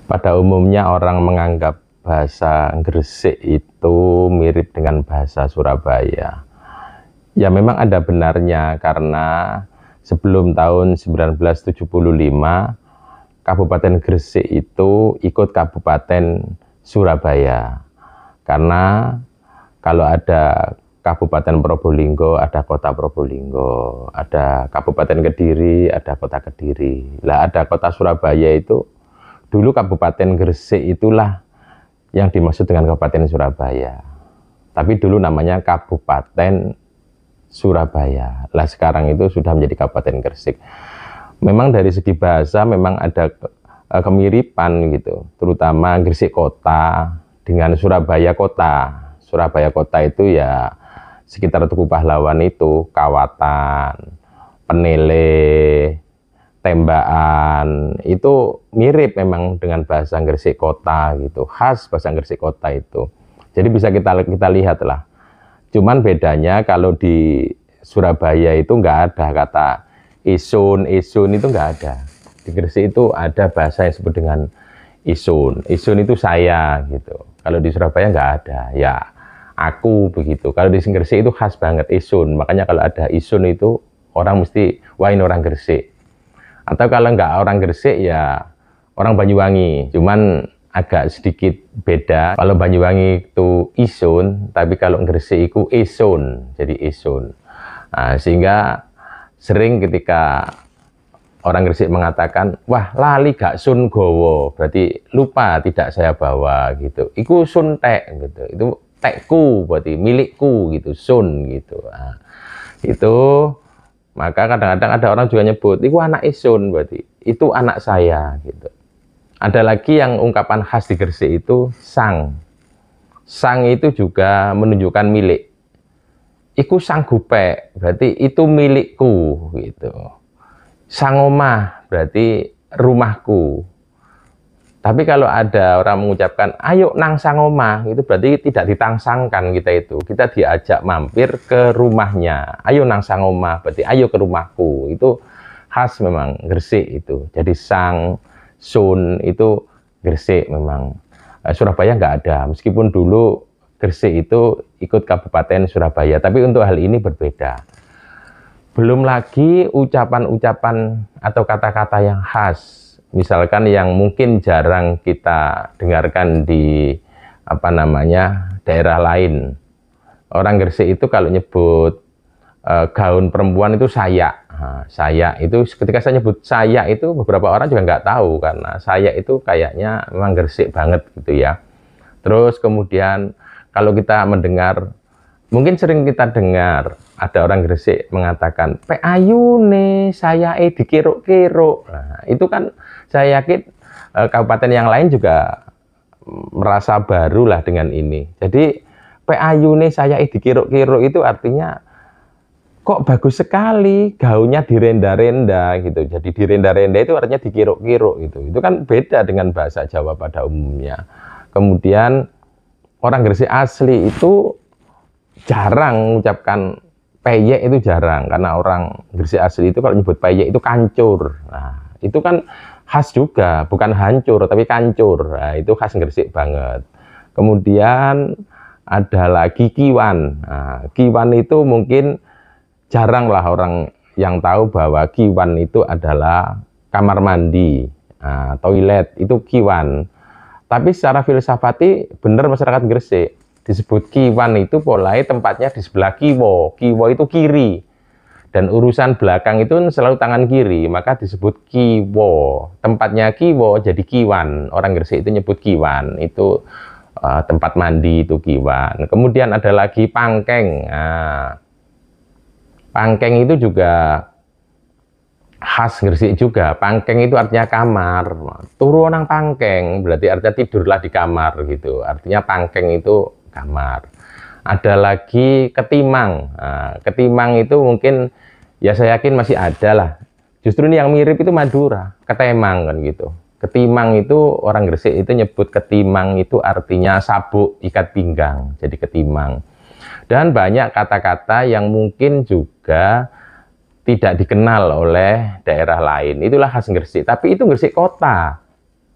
Pada umumnya orang menganggap bahasa Gresik itu mirip dengan bahasa Surabaya. Ya memang ada benarnya, karena sebelum tahun 1975 Kabupaten Gresik itu ikut Kabupaten Surabaya. Karena kalau ada Kabupaten Probolinggo, ada Kota Probolinggo, ada Kabupaten Kediri, ada Kota Kediri. Lah ada Kota Surabaya itu, dulu Kabupaten Gresik itulah yang dimaksud dengan Kabupaten Surabaya. Tapi dulu namanya Kabupaten Surabaya. Lah sekarang itu sudah menjadi Kabupaten Gresik. Memang dari segi bahasa memang ada kemiripan gitu, terutama Gresik kota dengan Surabaya kota. Surabaya kota itu ya sekitar Tugu Pahlawan itu, Kawatan, Penele, Tembakan, itu mirip memang dengan bahasa Gresik kota gitu, khas bahasa Gresik kota itu. Jadi bisa kita lihat lah. Cuman bedanya kalau di Surabaya itu nggak ada kata isun itu nggak ada. Di Gresik itu ada bahasa yang disebut dengan isun itu saya gitu. Kalau di Surabaya nggak ada, ya aku begitu. Kalau di Gresik itu khas banget isun, makanya kalau ada isun itu orang mesti, wah ini orang Gresik. Atau kalau nggak orang Gresik ya orang Banyuwangi, cuman agak sedikit beda. Kalau Banyuwangi itu isun, tapi kalau Gresik itu isun, jadi isun. Nah, sehingga sering ketika orang Gresik mengatakan, wah lali gak sun gowo, berarti lupa tidak saya bawa gitu. Iku sun tek gitu, itu tekku berarti milikku gitu, sun gitu. Nah, itu maka kadang-kadang ada orang juga nyebut, itu anak isun berarti, itu anak saya gitu. Ada lagi yang ungkapan khas di Gresik itu sang. Sang itu juga menunjukkan milik. Iku sang gupek, berarti itu milikku gitu. Sang omah berarti rumahku. Tapi kalau ada orang mengucapkan ayo nang sang omah, itu berarti tidak ditangsangkan kita itu. Kita diajak mampir ke rumahnya. Ayo nang sang omah, berarti ayo ke rumahku. Itu khas memang Gresik itu. Jadi sang, sun itu Gresik memang. Surabaya nggak ada. Meskipun dulu Gresik itu ikut Kabupaten Surabaya, tapi untuk hal ini berbeda. Belum lagi ucapan-ucapan atau kata-kata yang khas. Misalkan yang mungkin jarang kita dengarkan di daerah lain. Orang Gresik itu kalau nyebut gaun perempuan itu saya. Nah, saya itu ketika saya nyebut saya itu beberapa orang juga nggak tahu, karena saya itu kayaknya memang Gresik banget gitu ya. Terus kemudian kalau kita mendengar, mungkin sering kita dengar ada orang Gresik mengatakan, "Pe ayu nih saya dikiruk-kiruk." Nah, itu kan saya yakin kabupaten yang lain juga merasa baru lah dengan ini. Jadi Pe ayu nih saya dikiruk-kiruk itu artinya kok bagus sekali, gaunnya direnda-renda gitu. Jadi direnda-renda itu artinya dikiruk-kiruk gitu. Itu kan beda dengan bahasa Jawa pada umumnya. Kemudian orang Gresik asli itu jarang mengucapkan peyek, itu jarang, karena orang Gresik asli itu kalau nyebut peyek itu kancur. Nah, itu kan khas juga, bukan hancur tapi kancur. Nah, itu khas Gresik banget. Kemudian ada lagi kiwan. Nah, kiwan itu mungkin jarang lah orang yang tahu bahwa kiwan itu adalah kamar mandi, toilet, itu kiwan. Tapi secara filsafati benar masyarakat Gresik disebut kiwan itu polai tempatnya di sebelah kiwo. Kiwo itu kiri. Dan urusan belakang itu selalu tangan kiri, maka disebut kiwo. Tempatnya kiwo jadi kiwan. Orang Gresik itu nyebut kiwan. Itu tempat mandi itu kiwan. Kemudian ada lagi pangkeng. Nah, pangkeng itu juga khas Gresik juga. Pangkeng itu artinya kamar. Turu nang pangkeng berarti artinya tidurlah di kamar gitu. Artinya pangkeng itu kamar. Ada lagi ketimang. Nah, ketimang itu mungkin ya saya yakin masih ada lah. Justru ini yang mirip itu Madura, ketemang kan gitu. Ketimang itu orang Gresik itu nyebut ketimang itu artinya sabuk ikat pinggang. Jadi ketimang. Dan banyak kata-kata yang mungkin juga tidak dikenal oleh daerah lain. Itulah khas Gresik. Tapi itu Gresik kota.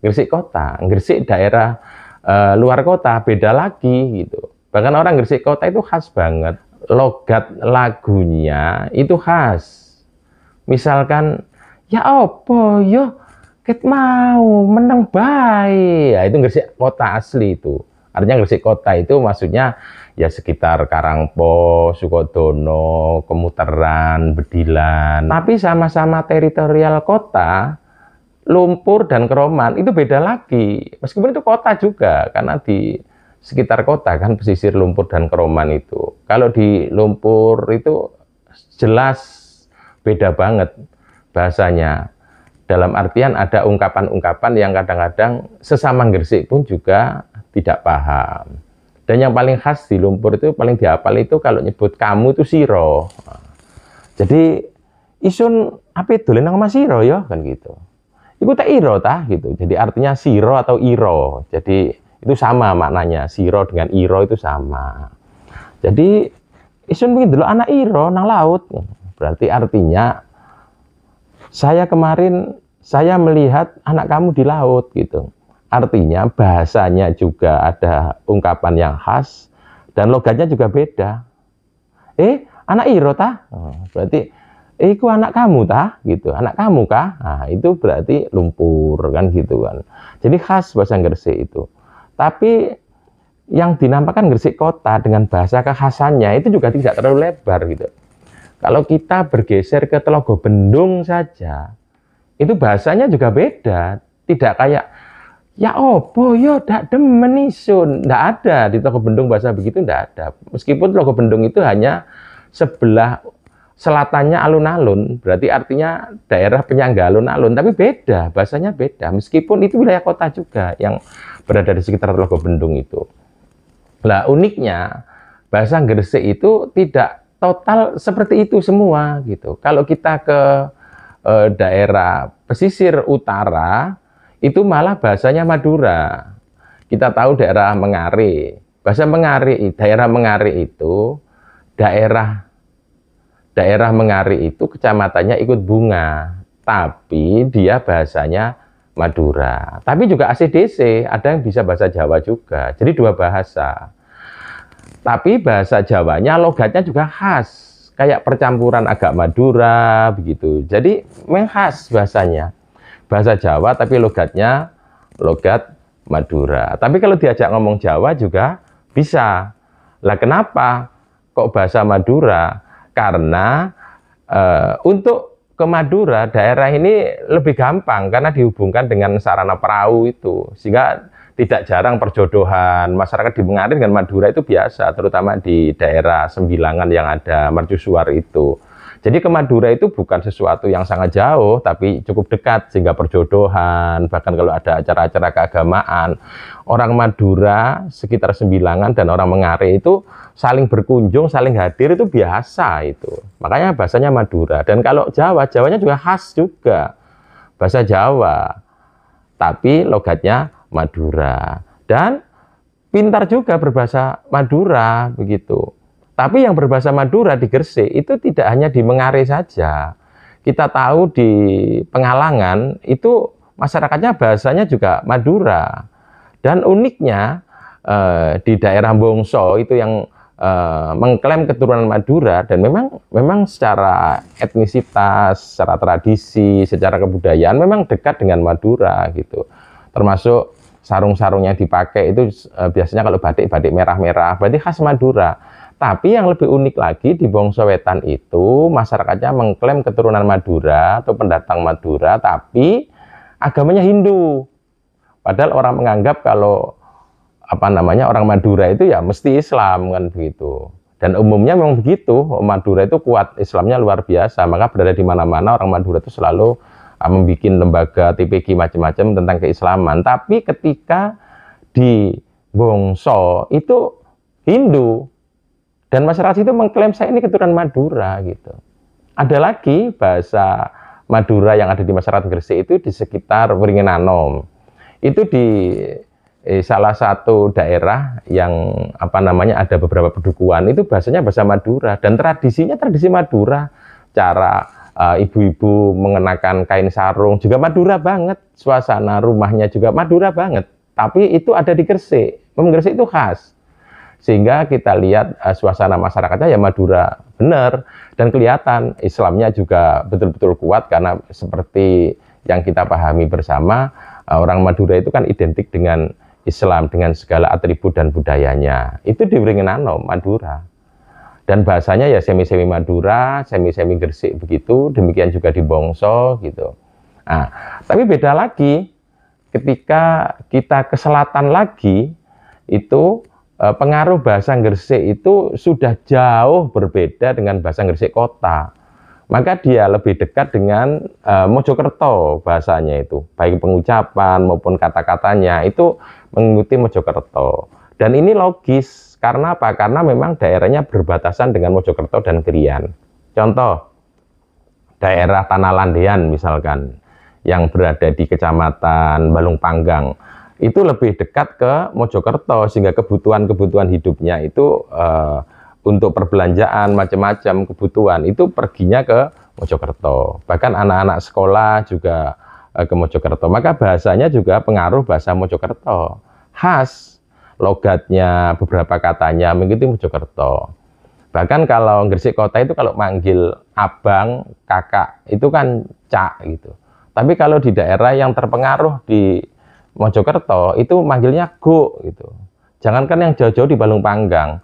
Gresik kota, Gresik daerah luar kota beda lagi gitu. Bahkan orang Gresik kota itu khas banget, logat lagunya itu khas. Misalkan ya opo yo ket mau menang bae, ya itu Gresik kota asli itu. Artinya Gresik kota itu maksudnya ya sekitar Karangpo, Sukodono, Kemuteran, Bedilan. Tapi sama-sama teritorial kota, Lumpur dan Keroman itu beda lagi. Meskipun itu kota juga, karena di sekitar kota kan pesisir Lumpur dan Keroman itu. Kalau di Lumpur itu jelas beda banget bahasanya. Dalam artian ada ungkapan-ungkapan yang kadang-kadang sesama Gresik pun juga tidak paham. Dan yang paling khas di Lumpur itu, paling dihafal itu kalau nyebut kamu itu siro. Jadi isun apa itu lenang mas siro ya kan gitu. Iku tak iro tah gitu. Jadi artinya siro atau iro. Jadi itu sama maknanya. Siro dengan iro itu sama. Jadi isun begini dulu anak iro nang laut. Berarti artinya saya kemarin saya melihat anak kamu di laut gitu. Artinya bahasanya juga ada ungkapan yang khas dan logatnya juga beda. Anak iro tah? Berarti itu anak kamu tah? Gitu. Anak kamu kah? Nah, itu berarti Lumpur kan gitu kan. Jadi khas bahasa Gresik itu. Tapi yang dinamakan Gresik kota dengan bahasa kekhasannya itu juga tidak terlalu lebar gitu. Kalau kita bergeser ke Telogo Bendung saja, itu bahasanya juga beda. Tidak kayak ya opo yo dak demen isun, ndak ada di Telogo Bendung bahasa begitu, ndak ada. Meskipun Telogo Bendung itu hanya sebelah selatannya alun-alun, berarti artinya daerah penyangga alun-alun, tapi beda, bahasanya beda. Meskipun itu wilayah kota juga yang berada di sekitar Telogo Bendung itu. Nah, uniknya bahasa Gresik itu tidak total seperti itu semua gitu. Kalau kita ke daerah pesisir utara, itu malah bahasanya Madura. Kita tahu daerah Mengare. Bahasa Mengare, daerah Mengare itu daerah Mengare itu kecamatannya ikut bunga, tapi dia bahasanya Madura. Tapi juga ACDC, ada yang bisa bahasa Jawa juga. Jadi dua bahasa. Tapi bahasa Jawanya logatnya juga khas. Kayak percampuran agak Madura begitu. Jadi memang khas bahasanya. Bahasa Jawa tapi logatnya logat Madura. Tapi kalau diajak ngomong Jawa juga bisa. Lah kenapa kok bahasa Madura? Karena untuk ke Madura daerah ini lebih gampang karena dihubungkan dengan sarana perahu itu. Sehingga tidak jarang perjodohan masyarakat di Mengare dengan Madura itu biasa, terutama di daerah Sembilangan yang ada mercusuar itu. Jadi ke Madura itu bukan sesuatu yang sangat jauh, tapi cukup dekat sehingga perjodohan, bahkan kalau ada acara-acara keagamaan, orang Madura sekitar Sembilangan dan orang Mengare itu saling berkunjung, saling hadir itu biasa itu. Makanya bahasanya Madura. Dan kalau Jawa, Jawanya juga khas juga, bahasa Jawa, tapi logatnya Madura. Dan pintar juga berbahasa Madura begitu. Tapi yang berbahasa Madura di Gresik itu tidak hanya di Mengare saja. Kita tahu di Pengalangan itu masyarakatnya bahasanya juga Madura. Dan uniknya di daerah Bongso itu yang mengklaim keturunan Madura, dan memang secara etnisitas, secara tradisi, secara kebudayaan memang dekat dengan Madura gitu. Termasuk sarung-sarung yang dipakai itu biasanya kalau batik merah-merah, berarti khas Madura. Tapi yang lebih unik lagi di Bongso Wetan itu masyarakatnya mengklaim keturunan Madura atau pendatang Madura, tapi agamanya Hindu. Padahal orang menganggap kalau orang Madura itu ya mesti Islam kan begitu. Dan umumnya memang begitu, Madura itu kuat Islamnya luar biasa, maka berada di mana-mana orang Madura itu selalu membuat lembaga TPG macam-macam tentang keislaman. Tapi ketika di Bongso itu Hindu, dan masyarakat itu mengklaim saya ini keturunan Madura gitu. Ada lagi bahasa Madura yang ada di masyarakat Gresik itu di sekitar Wringinanom. Itu di salah satu daerah yang ada beberapa pedukuhan itu bahasanya bahasa Madura, dan tradisinya tradisi Madura. Cara ibu-ibu mengenakan kain sarung, juga Madura banget, suasana rumahnya juga Madura banget, tapi itu ada di Gresik. Memang Gresik itu khas, sehingga kita lihat suasana masyarakatnya ya Madura benar, dan kelihatan Islamnya juga betul-betul kuat, karena seperti yang kita pahami bersama, orang Madura itu kan identik dengan Islam, dengan segala atribut dan budayanya, itu di Wringin Madura. Dan bahasanya ya semi-semi Madura, semi-semi Gresik begitu, demikian juga di Bongso gitu. Nah, tapi beda lagi ketika kita ke selatan lagi, itu pengaruh bahasa Gresik itu sudah jauh berbeda dengan bahasa Gresik kota. Maka dia lebih dekat dengan Mojokerto bahasanya itu, baik pengucapan maupun kata-katanya itu mengikuti Mojokerto. Dan ini logis. Karena apa? Karena memang daerahnya berbatasan dengan Mojokerto dan Krian. Contoh, daerah Tanah Landean misalkan, yang berada di Kecamatan Balung Panggang, itu lebih dekat ke Mojokerto, sehingga kebutuhan-kebutuhan hidupnya itu untuk perbelanjaan, macam-macam kebutuhan, itu perginya ke Mojokerto. Bahkan anak-anak sekolah juga ke Mojokerto. Maka bahasanya juga pengaruh bahasa Mojokerto. Khas. Logatnya, beberapa katanya mengikuti Mojokerto. Bahkan kalau Gresik kota itu kalau manggil abang, kakak, itu kan cak gitu. Tapi kalau di daerah yang terpengaruh di Mojokerto, itu manggilnya go gitu. Jangankan yang jauh-jauh di Balung Panggang,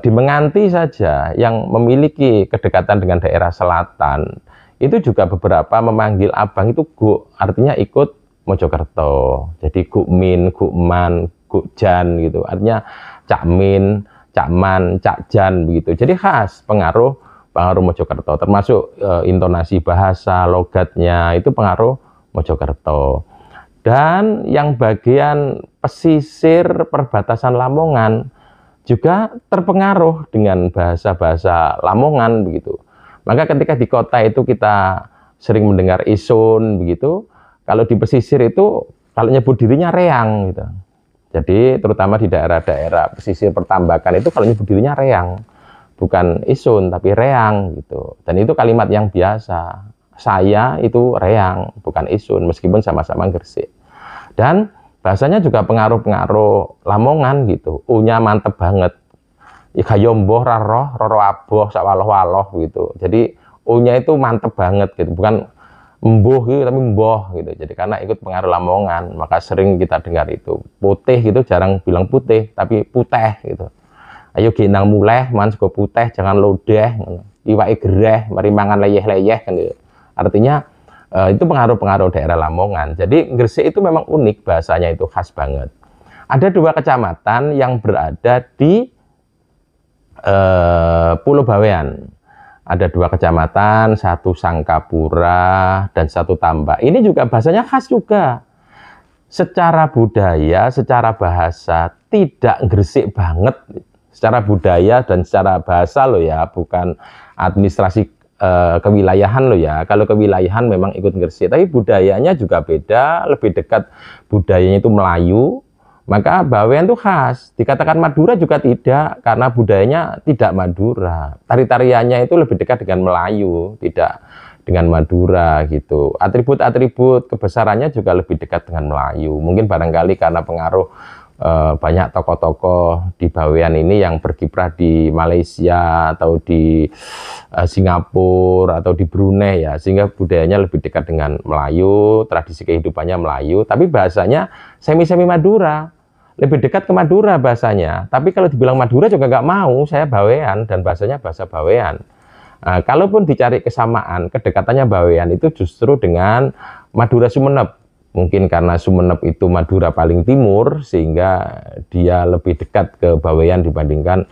di Menganti saja yang memiliki kedekatan dengan daerah selatan, itu juga beberapa memanggil abang itu go, artinya ikut Mojokerto. Jadi Gukmin, Gukman, Gukjan gitu, artinya Cakmin, Cakman, Cakjan begitu. Jadi khas pengaruh Mojokerto, termasuk intonasi bahasa, logatnya itu pengaruh Mojokerto. Dan yang bagian pesisir perbatasan Lamongan juga terpengaruh dengan bahasa-bahasa Lamongan begitu. Maka ketika di kota itu kita sering mendengar isun begitu, kalau di pesisir itu kalau nyebut dirinya reang gitu. Jadi terutama di daerah-daerah pesisir pertambakan itu kalau nyebut dirinya reang, bukan isun tapi reang gitu. Dan itu kalimat yang biasa. Saya itu reang, bukan isun, meskipun sama-sama Gresik. Dan bahasanya juga pengaruh-pengaruh Lamongan gitu. U-nya mantep banget. Ika yomboh raro, roro aboh, sawaloh-waloh gitu. Jadi U-nya itu mantep banget gitu, bukan embuh gitu tapi mboh gitu. Jadi karena ikut pengaruh Lamongan, maka sering kita dengar itu putih gitu, jarang bilang putih tapi putih gitu. Ayo ginang muleh man sego putih, jangan lodeh, iwake gereh mari mangan leyeh-leyeh kan gitu. Artinya itu pengaruh-pengaruh daerah Lamongan. Jadi Gresik itu memang unik, bahasanya itu khas banget. Ada 2 kecamatan yang berada di Pulau Bawean. Ada 2 kecamatan, 1 Sangkapura dan 1 Tambak. Ini juga bahasanya khas juga. Secara budaya, secara bahasa tidak Gresik banget. Secara budaya dan secara bahasa loh ya, bukan administrasi kewilayahan loh ya. Kalau kewilayahan memang ikut Gresik, tapi budayanya juga beda, lebih dekat budayanya itu Melayu. Maka Bawean itu khas, dikatakan Madura juga tidak, karena budayanya tidak Madura. Tari-tariannya itu lebih dekat dengan Melayu, tidak dengan Madura gitu. Atribut-atribut kebesarannya juga lebih dekat dengan Melayu. Mungkin barangkali karena pengaruh banyak tokoh-tokoh di Bawean ini yang berkiprah di Malaysia atau di Singapura atau di Brunei ya, sehingga budayanya lebih dekat dengan Melayu, tradisi kehidupannya Melayu, tapi bahasanya semi-semi Madura. Lebih dekat ke Madura bahasanya. Tapi kalau dibilang Madura juga nggak mau, saya Bawean dan bahasanya bahasa Bawean. Nah, kalaupun dicari kesamaan, kedekatannya Bawean itu justru dengan Madura Sumeneb. Mungkin karena Sumeneb itu Madura paling timur, sehingga dia lebih dekat ke Bawean dibandingkan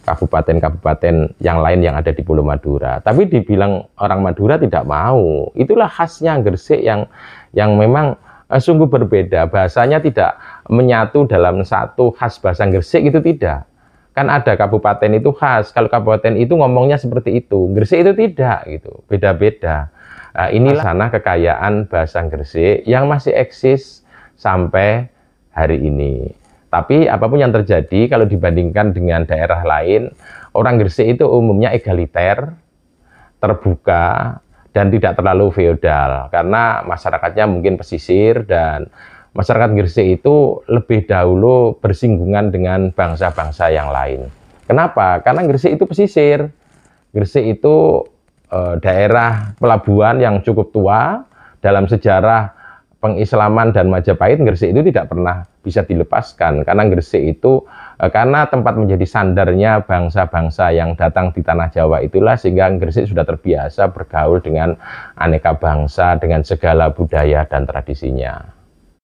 kabupaten-kabupaten yang lain yang ada di Pulau Madura. Tapi dibilang orang Madura tidak mau. Itulah khasnya Gresik yang memang sungguh berbeda. Bahasanya tidak menyatu dalam satu khas bahasa Gresik, itu tidak. Kan ada kabupaten itu khas, kalau kabupaten itu ngomongnya seperti itu, Gresik itu tidak gitu, beda-beda. Inilah sana kekayaan bahasa Gresik yang masih eksis sampai hari ini. Tapi apapun yang terjadi, kalau dibandingkan dengan daerah lain, orang Gresik itu umumnya egaliter, terbuka dan tidak terlalu feodal, karena masyarakatnya mungkin pesisir dan masyarakat Gresik itu lebih dahulu bersinggungan dengan bangsa-bangsa yang lain. Kenapa? Karena Gresik itu pesisir. Gresik itu daerah pelabuhan yang cukup tua. Dalam sejarah pengislaman dan Majapahit, Gresik itu tidak pernah bisa dilepaskan, karena Gresik itu karena tempat menjadi sandarnya bangsa-bangsa yang datang di tanah Jawa itulah, sehingga Gresik sudah terbiasa bergaul dengan aneka bangsa, dengan segala budaya dan tradisinya.